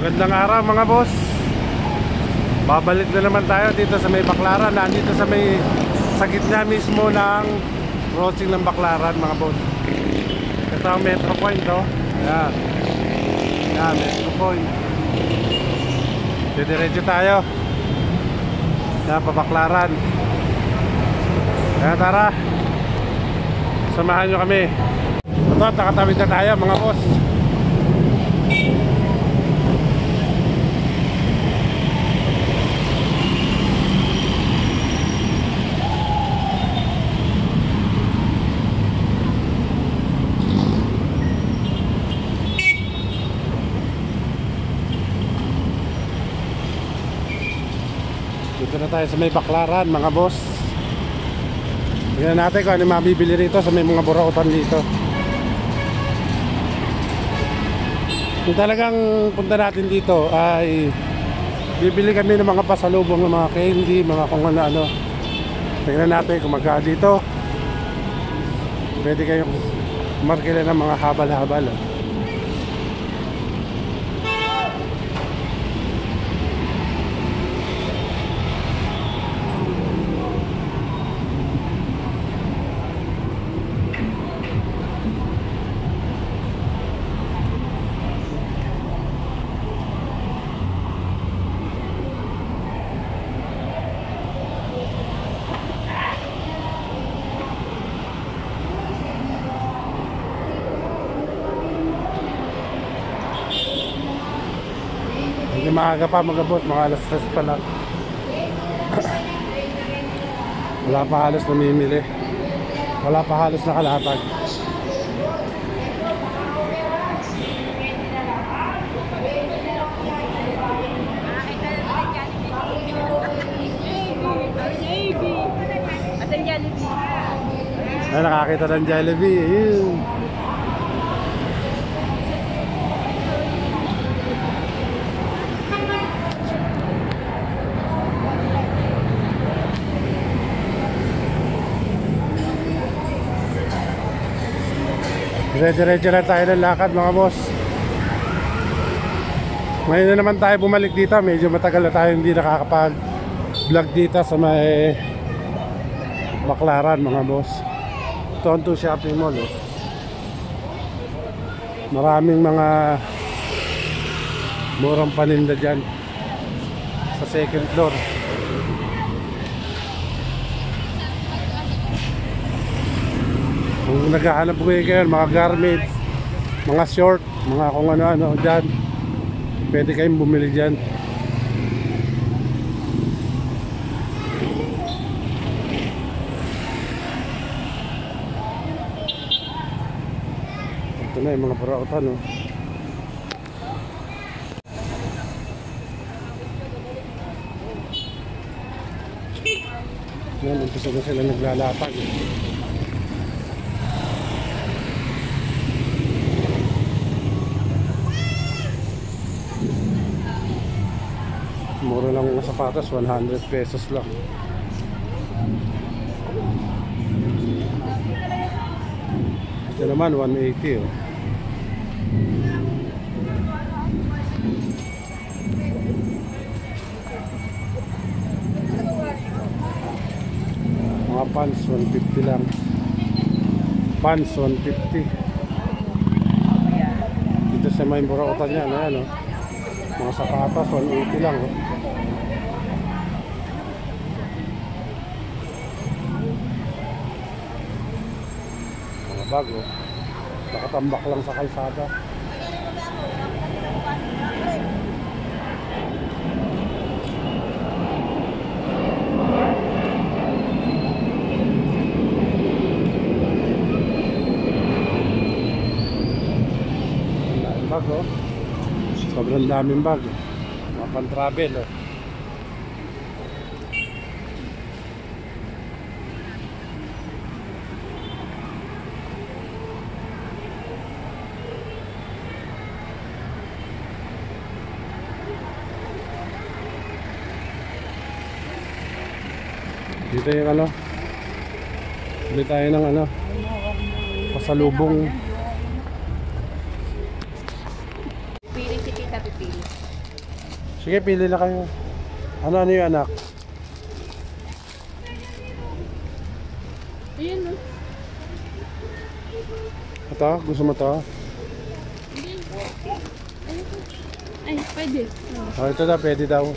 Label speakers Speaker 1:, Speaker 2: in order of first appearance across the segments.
Speaker 1: Magandang araw mga boss. Babalik na naman tayo dito sa may Baclaran. Nandito sa gitna mismo ng crossing ng Baclaran mga boss. Ito ang Metro Point, oh. Ayan. Ayan, Metro Point. Didiretso tayo. Ayan, pa Baclaran. Kaya tara, samahan nyo kami. Ito, nakatawid na tayo mga boss. Dito na tayo sa may Baclaran mga boss. Tingnan natin kung ano mabibili rito sa may mga burautan dito. Kung talagang punta natin dito ay bibili kami ng mga pasalubong ng mga candy, mga kung ano-ano. Tingnan natin kung magkano dito. Pwede kayong markila ng mga habal-habal, oh. Hindi maaga pa mga boss, mga alas 3 pa lang. Wala pa halos namimili. Wala pa halos nakalatag. Ay, nakakita ng Jollibee. Ayun. Diretso na tayo ng lakad mga boss. Ngayon na naman tayo bumalik dito. Medyo matagal na tayo hindi nakakapag-vlog dito sa may Baclaran mga boss. Tonto Shopping Mall, oh. Maraming mga murang paninda dyan sa second floor. Kung naghahanap ko kayo mga garments, mga short, mga kung ano-ano dyan, pwede kayong bumili dyan. Ito na yung mga burautan, oh. Yan, umpisa na sila naglalatag, eh. Mura lang mga sapatos, 100 pesos lang. Ito naman 180, oh. Mga pants 150 lang. Pants 150. Dito sa may burautan yan, ayan, oh. Mga sapatos 180 lang, oh. Mga bago, nakatambak lang sa kalsada. Bago, sobrang daming bag, mga pan-travel, oh. Dito yung ano, bili tayo ng ano, pasalubong.
Speaker 2: Pili si Tita, pipili.
Speaker 1: Sige, pili na kayo. Ano yung anak?
Speaker 2: Ayan o.
Speaker 1: Ito? Gusto mo to?
Speaker 2: Ay, pwede.
Speaker 1: Oh, ito na, pwede daw.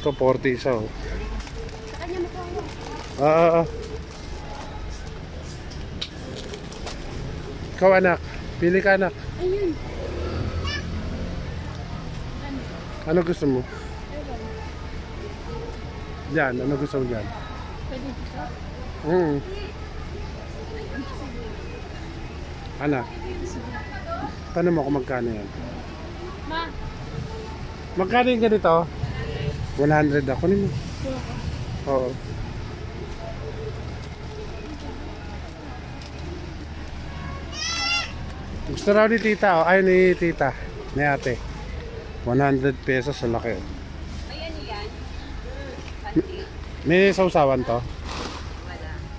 Speaker 1: Ito, 40 isa oh.
Speaker 2: Sa kanya makawa.
Speaker 1: Ah. Ikaw anak, pili ka anak.
Speaker 2: Ayun.
Speaker 1: Ano gusto mo? Diyan, ano gusto mo dyan?
Speaker 2: Pwede dito.
Speaker 1: Anak, tanong mo kung magkano yan.
Speaker 2: Ma.
Speaker 1: Magkano yung ganito? 100 ako nimo. Oo. Gusto raw ni tita, oh. Ay ni tita, ni ate. 100 pesos sa laki. Oh.
Speaker 2: Ayan yan.
Speaker 1: May sausawan to?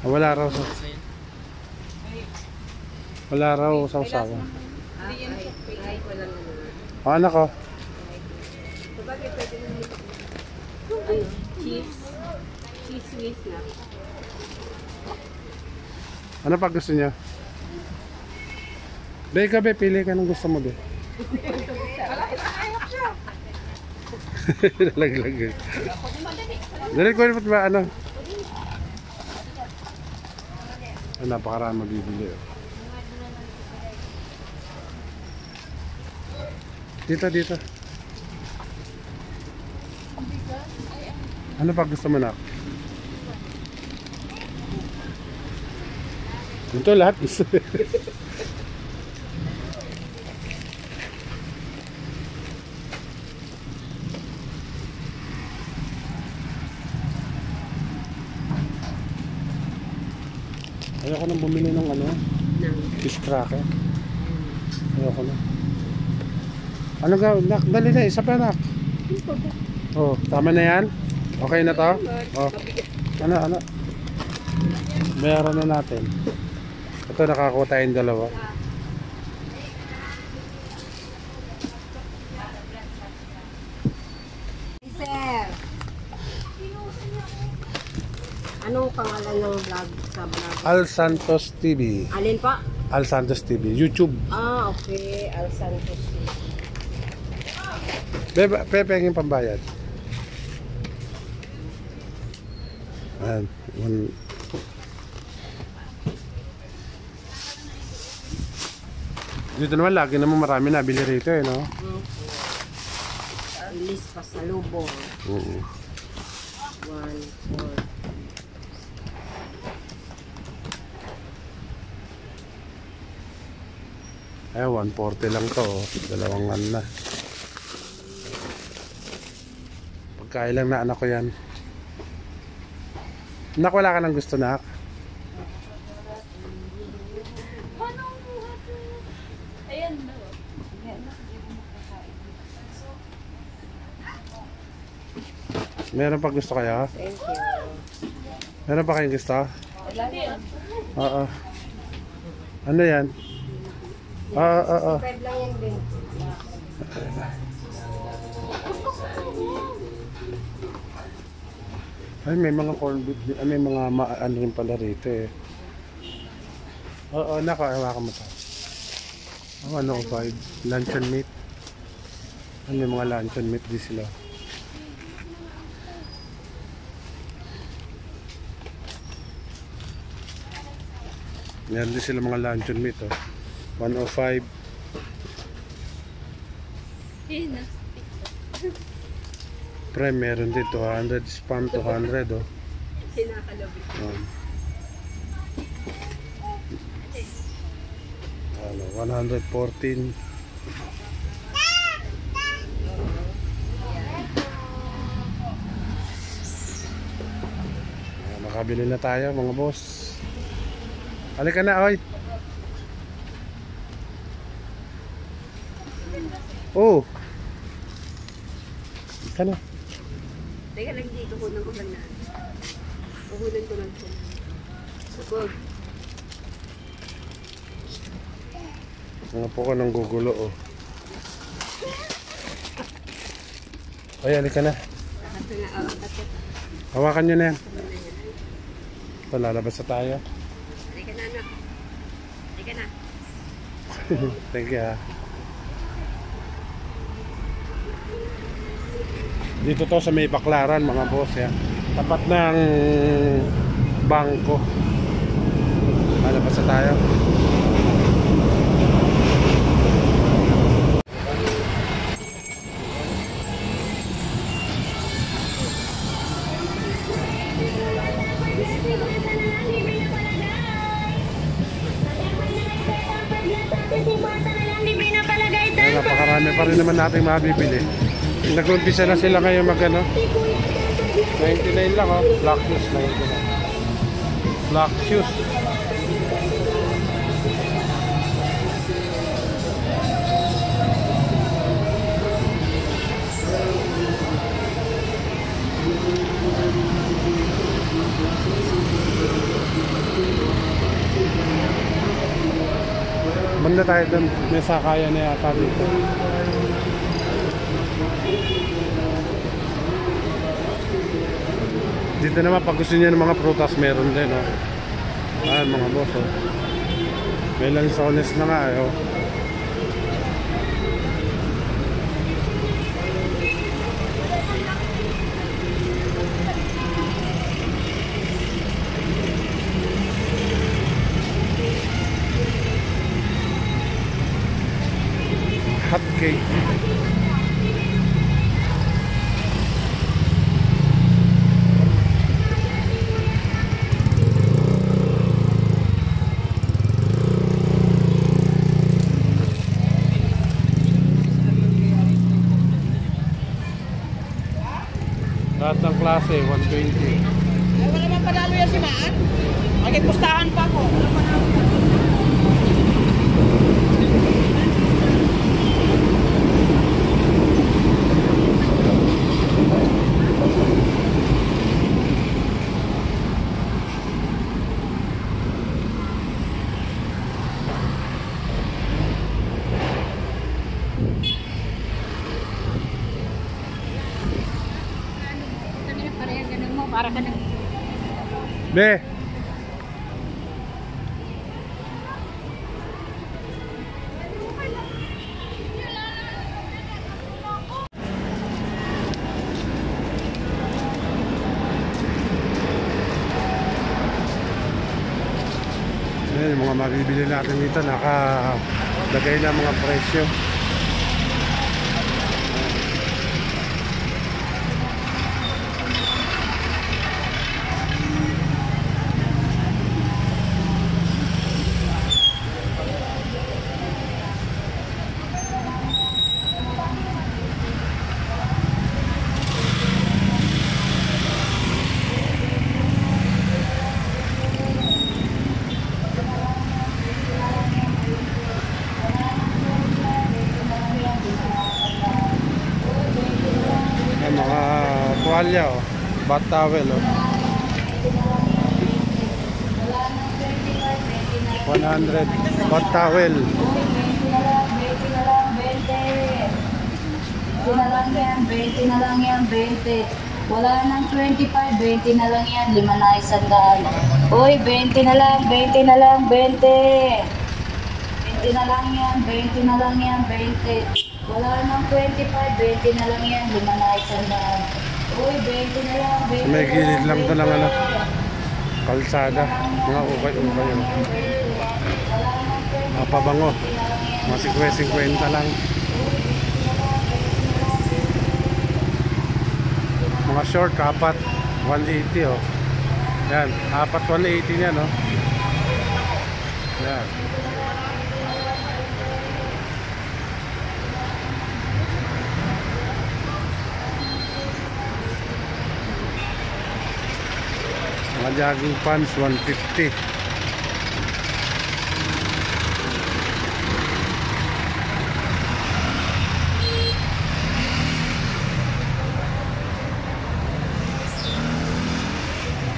Speaker 2: Wala.
Speaker 1: Wala raw sa... Wala raw sausawan.
Speaker 2: Hindi yan ay wala naman.
Speaker 1: Oh, anak ko.
Speaker 2: Sabagay pwede naman ito. Cheese. Cheese whiz na.
Speaker 1: Ano pa gusto niya? Be, ikaw be, pili ka ng gusto mo be. Laglag. Dali ko rin ba ano? Ay, napakaraan mabibili. Oh. Dito. Ano pa gusto mo na? Ito lahat gusto. Ayoko nang bumili ng ano, fish cracker. Ayoko na. Ano ga, nak, dali na, isa pa nak. Oh, tama na yan? Okay na to? Oh. Ano? Meron na natin. Ito, nakakuha tayong dalawa.
Speaker 2: Sir. Anong pangalan ng vlog sa vlog?
Speaker 1: Al Santos TV.
Speaker 2: Alin pa?
Speaker 1: Al Santos TV. YouTube.
Speaker 2: Ah, okay. Al Santos.
Speaker 1: Pepe yung pambayad. Ayan. Dito naman lagi naman marami nabili rito eh, no?
Speaker 2: Ilis pa sa lubong. 1, 4.
Speaker 1: Ay, 140 lang to. Dalawang ano na. Pagkain lang na anak ko yan. Anak, wala ka nang gusto na.
Speaker 2: Ayan na.
Speaker 1: Meron pa gusto kayo?
Speaker 2: Thank you.
Speaker 1: Meron pa kayong gusto?
Speaker 2: Wala na.
Speaker 1: Oo. Ano yan? Oo.
Speaker 2: 5 lang yan din.
Speaker 1: Ay, may mga corned beef, may mga ano rin pala rito eh. Oo, nako, hawakan mo to. Oh, ano ko 5? Luncheon meat. Ay, may mga luncheon meat din sila. Meron din sila mga luncheon meat oh. 105. Pre, meron din 200 spam 200 oh.
Speaker 2: Kinakalabi.
Speaker 1: Ano, 114. Nakabili na tayo mga boss. Halika na oy. Oh. Ika na.
Speaker 2: Teka lang dito, kunan ko lang na. Kukunan ko lang siya. Sugod.
Speaker 1: Mga po ko nang gugulo oh. Ay, halika na.
Speaker 2: Kasi nga, bakit?
Speaker 1: Hawakan nyo na yan. Ito, lalabas na tayo.
Speaker 2: Halika na, anak. Halika na.
Speaker 1: Thank you, ha. Dito to sa may Baklaran, mga boss, ya. Tapat ng bangko. Lalabas na tayo. Ay, napakarami pa rin naman natin mabibili. Nag-umpisa na sila ngayon mag ano, 99 lang, oh. Black shoes, 99. Black shoes. Banda tayo doon, may sakayan na yata dito. Dito naman pag gusto niya ng mga prutas meron din, oh. Ayan mga boss, oh. May lansones na nga, oh. Hot cake. Lahat ng klase, 120.
Speaker 3: Ay, wala man panalo yan si Maan. Magkipustahan pa ako.
Speaker 2: Para ka nang...
Speaker 1: Be! Ayan, yung mga mabibili natin dito, nakalagay na mga presyo. Ayan, mga tuwalya, oh. Bath towel, oh. 100 bath towel.
Speaker 4: 20 na lang yan, 20 na lang yan, 20. Wala nang 25, 20 na lang yan, 5 na 100. Uy, 20 na lang, 20 na lang, 20. 20 na lang yan, 20 na lang yan, 20. Wala nang 25, 20 na lang yan, 5 na 100. Uy, 20 na lang, 20
Speaker 1: May
Speaker 4: na
Speaker 1: gilid lang to ng ano,
Speaker 4: 20.
Speaker 1: kalsada. Mga ukay-ukay, oh. Mga pabango. Mga 50 lang. Mga short, apat 180, oh. Yan, apat 180 niya, no? Yan. Mga jogging pants 150.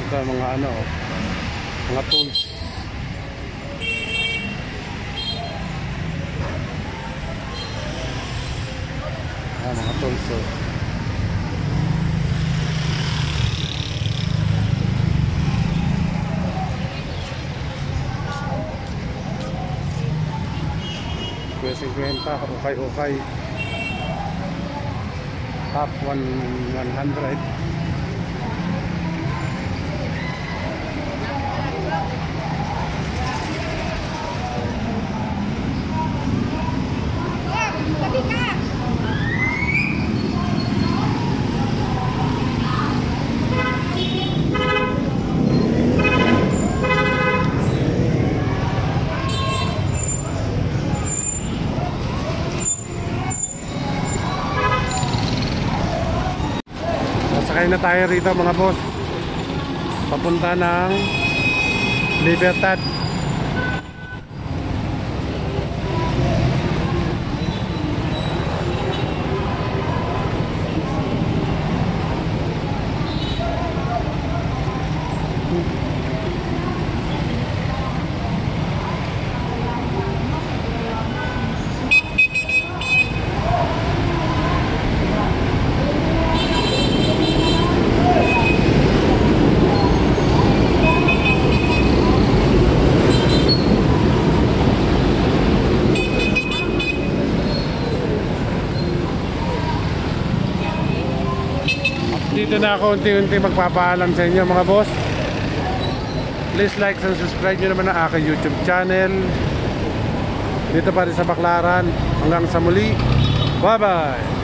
Speaker 1: Ito mga ano, mga tools. Mga tools, oh. 250, ukay. Top 100. Sakay na tayo rito mga boss. Papunta ng Libertad. Dito na ako unti-unti magpapaalam sa inyo mga boss. Please like and subscribe nyo naman ang aking YouTube channel. Dito pa rin sa Baclaran. Hanggang sa muli. Bye bye.